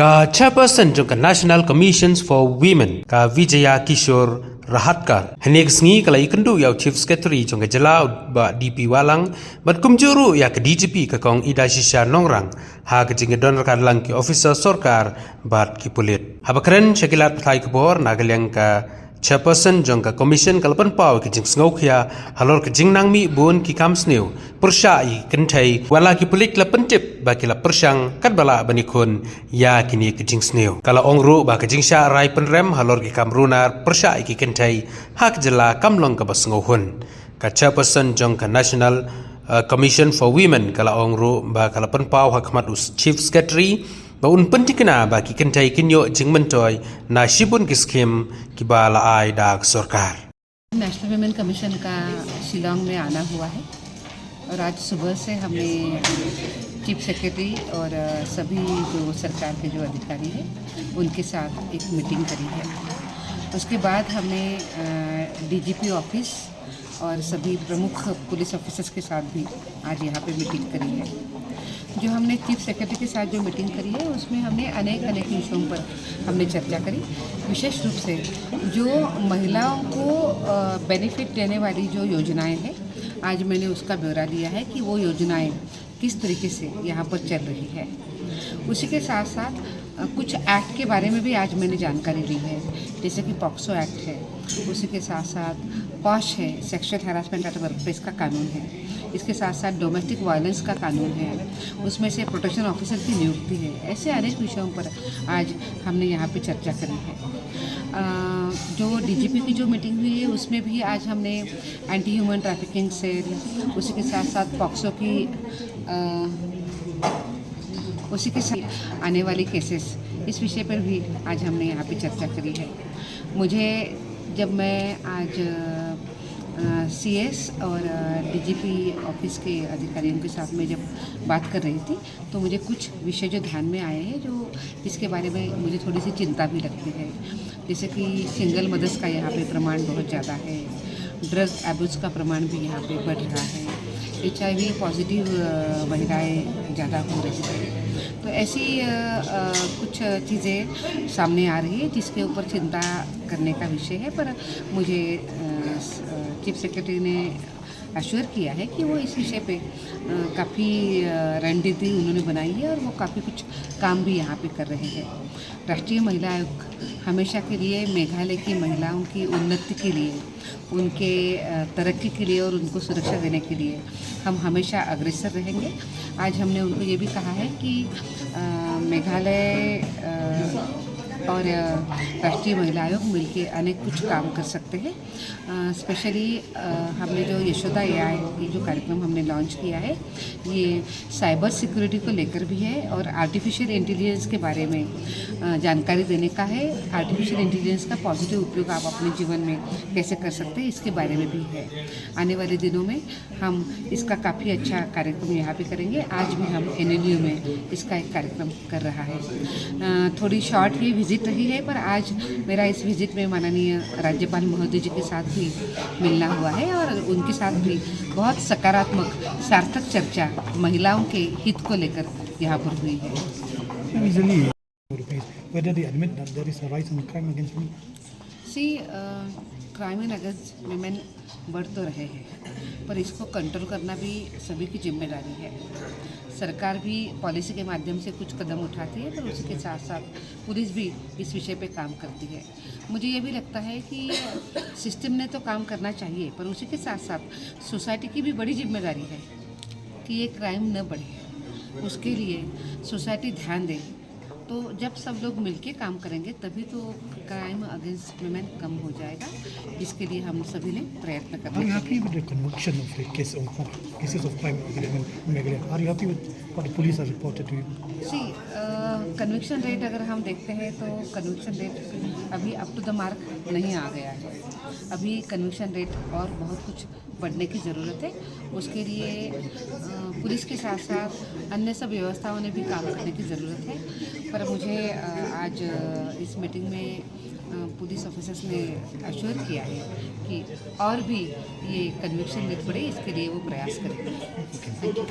का chairperson jong ka National Commissions for Women ka Vijaya Kishore Rahatkar hanek sngi kala ikendu yaw chief secretary jong ka jala ba DP Walang bat kumjuru ya ka DGP ka kong Ida Shisha Nongrang ha ka jinga donor ka lang ki officer sorkar bat ki pulit habakren shakilat pathai kbor nagalyang ka chairperson jong ka commission kalpan paw ki jing sngokhya halor ka jingnang mi bun ki kamsneu persha I kenthai wala ki pulik la pentip ba ki la persang kat bala banikun ya kini ki jing sneu kala ongru ba ka jingsha rai penrem halor ki kamrunar persha ki kenthai hak jela kamlong ka basngohun ka chairperson jong ka national commission for women kala ongru ba kala penpaw hakmat us chief secretary ba un pentikna ba ki kentai kinyo jingmentoy na shibun ki scheme ki bala ai dak सरकार national women commission का शिलोंग में आना हुआ है और आज सुबह से हमने चीफ सेक्रेटरी और सभी जो सरकार के जो अधिकारी हैं उनके साथ एक मीटिंग करी है। उसके बाद हमने डीजीपी ऑफिस और सभी प्रमुख पुलिस ऑफिसर्स के साथ भी आज यहाँ पे मीटिंग करी है। जो हमने चीफ सेक्रेटरी के साथ जो मीटिंग करी है उसमें हमने अनेक विषयों पर हमने चर्चा करी। विशेष रूप से जो महिलाओं को बेनिफिट देने वाली जो योजनाएं हैं आज मैंने उसका ब्यौरा दिया है कि वो योजनाएं किस तरीके से यहाँ पर चल रही है। उसी के साथ साथ कुछ एक्ट के बारे में भी आज मैंने जानकारी ली है, जैसे कि पॉक्सो एक्ट है, उसी के साथ साथ पॉश है, sexual harassment at work place का कानून है, इसके साथ साथ डोमेस्टिक वायलेंस का कानून है, उसमें से प्रोटेक्शन ऑफिसर की नियुक्ति है। ऐसे अनेक विषयों पर आज हमने यहाँ पे चर्चा करी है। जो डीजीपी की जो मीटिंग हुई है उसमें भी आज हमने एंटी ह्यूमन ट्रैफिकिंग सेल, उसी के साथ साथ पॉक्सो की उसी के साथ आने वाली केसेस, इस विषय पर भी आज हमने यहाँ पे चर्चा करी है। मुझे जब मैं आज सीएस और डीजीपी ऑफिस के अधिकारियों के साथ में जब बात कर रही थी तो मुझे कुछ विषय जो ध्यान में आए हैं जो इसके बारे में मुझे थोड़ी सी चिंता भी लगती है। जैसे कि सिंगल मदर्स का यहाँ पे प्रमाण बहुत ज़्यादा है, ड्रग एब्यूज़ का प्रमाण भी यहाँ पे बढ़ रहा है, HIV पॉजिटिव महिलाएं ज़्यादा हो रही है। तो ऐसी कुछ चीज़ें सामने आ रही है जिसके ऊपर चिंता करने का विषय है। पर मुझे चीफ सेक्रेटरी ने अश्योर किया है कि वो इस विषय पे काफ़ी रणनीति उन्होंने बनाई है और वो काफ़ी कुछ काम भी यहाँ पे कर रहे हैं। राष्ट्रीय महिला आयोग हमेशा के लिए मेघालय की महिलाओं की उन्नति के लिए, उनके तरक्की के लिए और उनको सुरक्षा देने के लिए हम हमेशा अग्रसर रहेंगे। आज हमने उनको ये भी कहा है कि मेघालय और राष्ट्रीय महिला आयोग मिलकर अनेक कुछ काम कर सकते हैं। स्पेशली हमने जो यशोदा AI ये जो कार्यक्रम हमने लॉन्च किया है ये साइबर सिक्योरिटी को लेकर भी है और आर्टिफिशियल इंटेलिजेंस के बारे में जानकारी देने का है। आर्टिफिशियल इंटेलिजेंस का पॉजिटिव उपयोग आप अपने जीवन में कैसे कर सकते हैं इसके बारे में भी है। आने वाले दिनों में हम इसका काफ़ी अच्छा कार्यक्रम यहाँ पे करेंगे। आज भी हम NLU में इसका एक कार्यक्रम कर रहा है। थोड़ी शॉर्ट ही विजिट रही है पर आज मेरा इस विजिट में माननीय राज्यपाल महोदय जी के साथ भी मिलना हुआ है और उनके साथ भी बहुत सकारात्मक सार्थक चर्चा महिलाओं के हित को लेकर यहाँ पर हुई है। क्राइम अगेंस्ट वुमेन बढ़ तो रहे हैं पर इसको कंट्रोल करना भी सभी की जिम्मेदारी है। सरकार भी पॉलिसी के माध्यम से कुछ कदम उठाती है पर उसी के साथ साथ पुलिस भी इस विषय पे काम करती है। मुझे ये भी लगता है कि सिस्टम ने तो काम करना चाहिए पर उसी के साथ साथ सोसाइटी की भी बड़ी जिम्मेदारी है कि ये क्राइम न बढ़े, उसके लिए सोसाइटी ध्यान दे। तो जब सब लोग मिलके काम करेंगे तभी तो क्राइम अगेंस्ट वुमेन कम हो जाएगा, जिसके लिए हम सभी ने प्रयत्न करना चाहिए। Are you happy with the conviction of the cases of crime in Meghalaya? Are you happy with what the police have reported to you? See, conviction rate अगर हम देखते हैं तो कन्विक्शन रेट अभी अप टू द मार्क नहीं आ गया है। अभी कन्विक्शन रेट और बहुत कुछ बढ़ने की ज़रूरत है। उसके लिए पुलिस के साथ साथ अन्य सब व्यवस्थाओं ने भी काम करने की ज़रूरत है। पर मुझे आज इस मीटिंग में पुलिस ऑफिसर्स ने अश्योर किया है कि और भी ये कन्विक्शन रेट बढ़े, इसके लिए वो प्रयास करेंगे।